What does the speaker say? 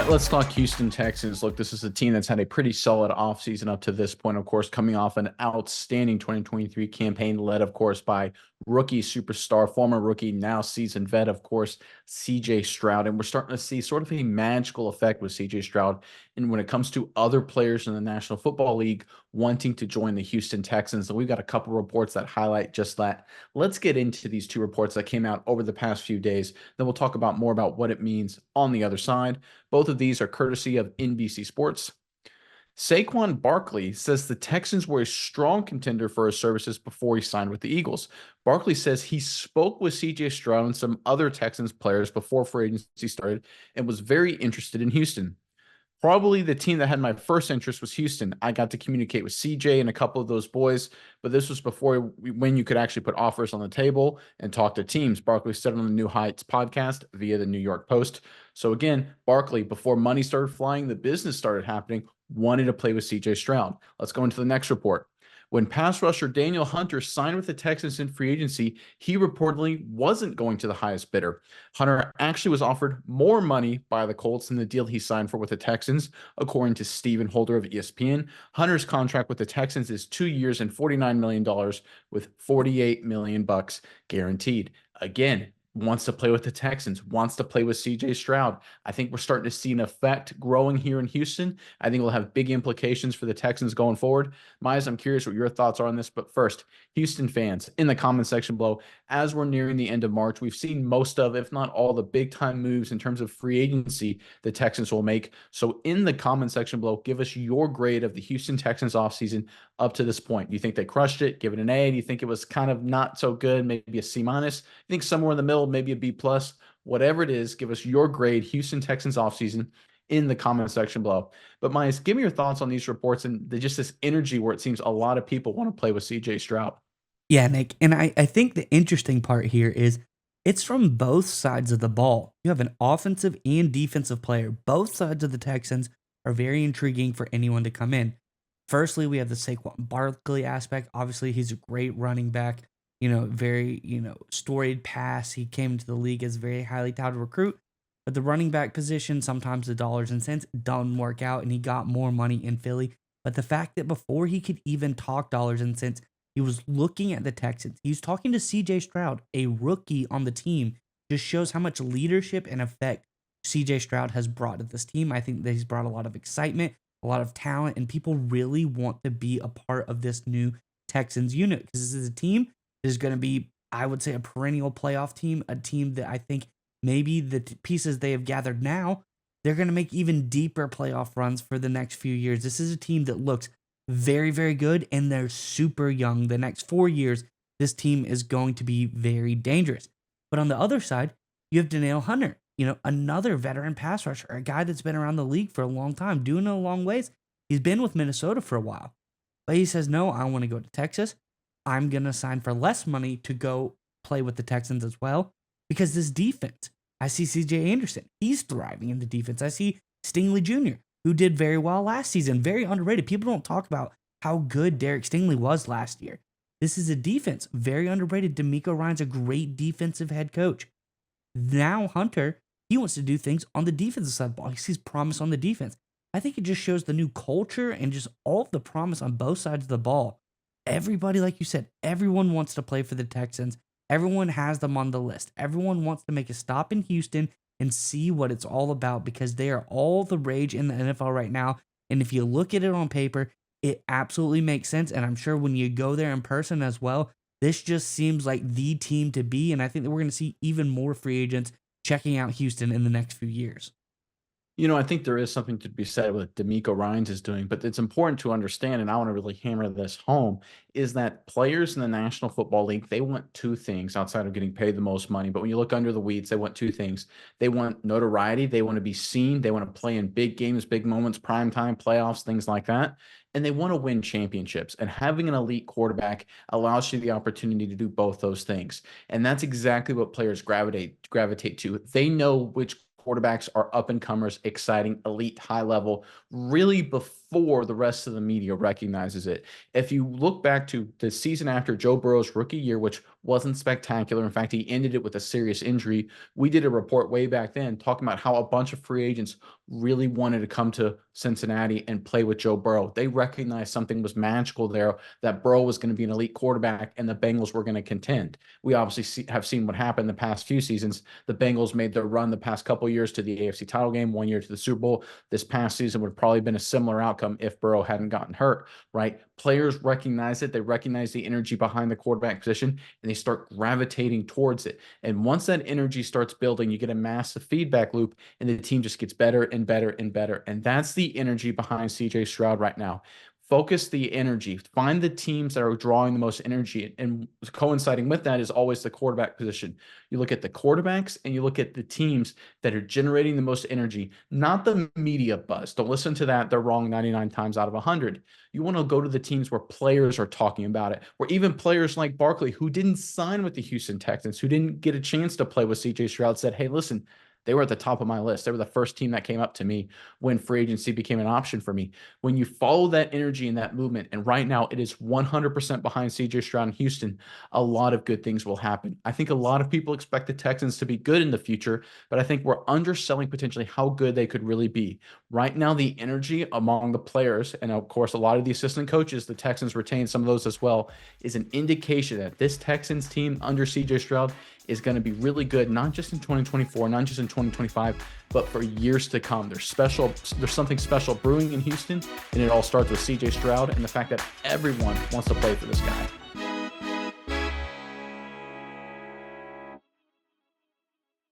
right, let's talk Houston Texans. Look, this is a team that's had a pretty solid offseason up to this point, of course, coming off an outstanding 2023 campaign led, of course, by rookie superstar, former rookie, now seasoned vet, of course, CJ Stroud. And we're starting to see sort of a magical effect with CJ Stroud. And when it comes to other players in the National Football League wanting to join the Houston Texans, and we've got a couple reports that highlight just that. Let's get into these two reports that came out over the past few days. Then we'll talk about more about what it means on the other side. Both of these are courtesy of NBC Sports. Saquon Barkley says the Texans were a strong contender for his services before he signed with the Eagles. Barkley says he spoke with CJ Stroud and some other Texans players before free agency started and was very interested in Houston. Probably the team that had my first interest was Houston. I got to communicate with CJ and a couple of those boys, but this was before when you could actually put offers on the table and talk to teams. Barkley said on the New Heights podcast via the New York Post. So again, Barkley, before money started flying, the business started happening, wanted to play with CJ Stroud. Let's go into the next report. When pass rusher Daniel Hunter signed with the Texans in free agency, he reportedly wasn't going to the highest bidder. Hunter actually was offered more money by the Colts than the deal he signed for with the Texans, according to Stephen Holder of ESPN. Hunter's contract with the Texans is 2 years and $49 million with $48 million guaranteed. Again, wants to play with the Texans, wants to play with CJ Stroud. I think we're starting to see an effect growing here in Houston. I think we'll have big implications for the Texans going forward. Miles, I'm curious what your thoughts are on this, but first, Houston fans in the comment section below, as we're nearing the end of March, we've seen most of, if not all, the big time moves in terms of free agency the Texans will make. So in the comment section below, give us your grade of the Houston Texans offseason up to this point. Do you think they crushed it? Give it an A. Do you think it was kind of not so good? Maybe a C minus? I think somewhere in the middle, maybe a B plus, whatever it is, give us your grade, Houston Texans offseason, in the comment section below. But Myers, give me your thoughts on these reports and just this energy where it seems a lot of people want to play with CJ Stroud. Yeah, Nick. And I think the interesting part here is it's from both sides of the ball. You have an offensive and defensive player. Both sides of the Texans are very intriguing for anyone to come in. Firstly, we have the Saquon Barkley aspect. Obviously, he's a great running back, very, storied pass. He came into the league as a very highly touted recruit. But the running back position, sometimes the dollars and cents don't work out, and he got more money in Philly. But the fact that before he could even talk dollars and cents, he was looking at the Texans. He was talking to CJ Stroud, a rookie on the team. Just shows how much leadership and effect CJ Stroud has brought to this team. I think that he's brought a lot of excitement, a lot of talent, and people really want to be a part of this new Texans unit because this is a team that is going to be, I would say, a perennial playoff team, a team that I think maybe the pieces they have gathered now, they're going to make even deeper playoff runs for the next few years. This is a team that looks very, very good, and they're super young. The next 4 years, this team is going to be very dangerous. But on the other side, you have Danielle Hunter, another veteran pass rusher, a guy that's been around the league for a long time, doing it a long ways. He's been with Minnesota for a while. But he says, no, I want to go to Texas. I'm going to sign for less money to go play with the Texans as well. Because this defense, I see CJ Anderson. He's thriving in the defense. I see Stingley Jr., who did very well last season. Very underrated. People don't talk about how good Derek Stingley was last year. This is a defense. Very underrated. D'Amico Ryan's a great defensive head coach. Now Hunter, he wants to do things on the defensive side of the ball. He sees promise on the defense. I think it just shows the new culture and just all of the promise on both sides of the ball. Everybody, like you said, everyone wants to play for the Texans. Everyone has them on the list. Everyone wants to make a stop in Houston and see what it's all about because they are all the rage in the NFL right now. And if you look at it on paper, it absolutely makes sense. And I'm sure when you go there in person as well, this just seems like the team to be. And I think that we're going to see even more free agents checking out Houston in the next few years. I think there is something to be said with D'Amico Ryans is doing, but it's important to understand, and I want to really hammer this home, is that players in the National Football League, they want two things outside of getting paid the most money. But when you look under the weeds, they want two things. They want notoriety. They want to be seen. They want to play in big games, big moments, primetime playoffs, things like that. And they want to win championships. And having an elite quarterback allows you the opportunity to do both those things. And that's exactly what players gravitate to. They know which quarterbacks are up and comers, exciting, elite, high level, really before the rest of the media recognizes it. If you look back to the season after Joe Burrow's rookie year, which wasn't spectacular, in fact, he ended it with a serious injury. We did a report way back then talking about how a bunch of free agents really wanted to come to Cincinnati and play with Joe Burrow. They recognized something was magical there, that Burrow was going to be an elite quarterback and the Bengals were going to contend. We obviously have seen what happened the past few seasons. The Bengals made their run the past couple years to the AFC title game, 1 year to the Super Bowl. This past season would have probably been a similar outcome if Burrow hadn't gotten hurt, right? Players recognize it. They recognize the energy behind the quarterback position, and they start gravitating towards it. And once that energy starts building, you get a massive feedback loop, and the team just gets better and better and better. And that's the energy behind CJ Stroud right now. Focus the energy, find the teams that are drawing the most energy, and coinciding with that is always the quarterback position. You look at the quarterbacks and you look at the teams that are generating the most energy, not the media buzz. Don't listen to that. They're wrong 99 times out of 100. You want to go to the teams where players are talking about it, where even players like Barkley, who didn't sign with the Houston Texans, who didn't get a chance to play with CJ Stroud, said, hey, listen, they were at the top of my list. They were the first team that came up to me when free agency became an option for me. When you follow that energy and that movement, and right now it is 100% behind CJ Stroud in Houston, a lot of good things will happen. I think a lot of people expect the Texans to be good in the future, but I think we're underselling potentially how good they could really be. Right now, the energy among the players, and of course, a lot of the assistant coaches, the Texans retain some of those as well, is an indication that this Texans team under CJ Stroud is going to be really good, not just in 2024, not just in 2025, but for years to come. There's something special brewing in Houston, and it all starts with CJ Stroud and the fact that everyone wants to play for this guy.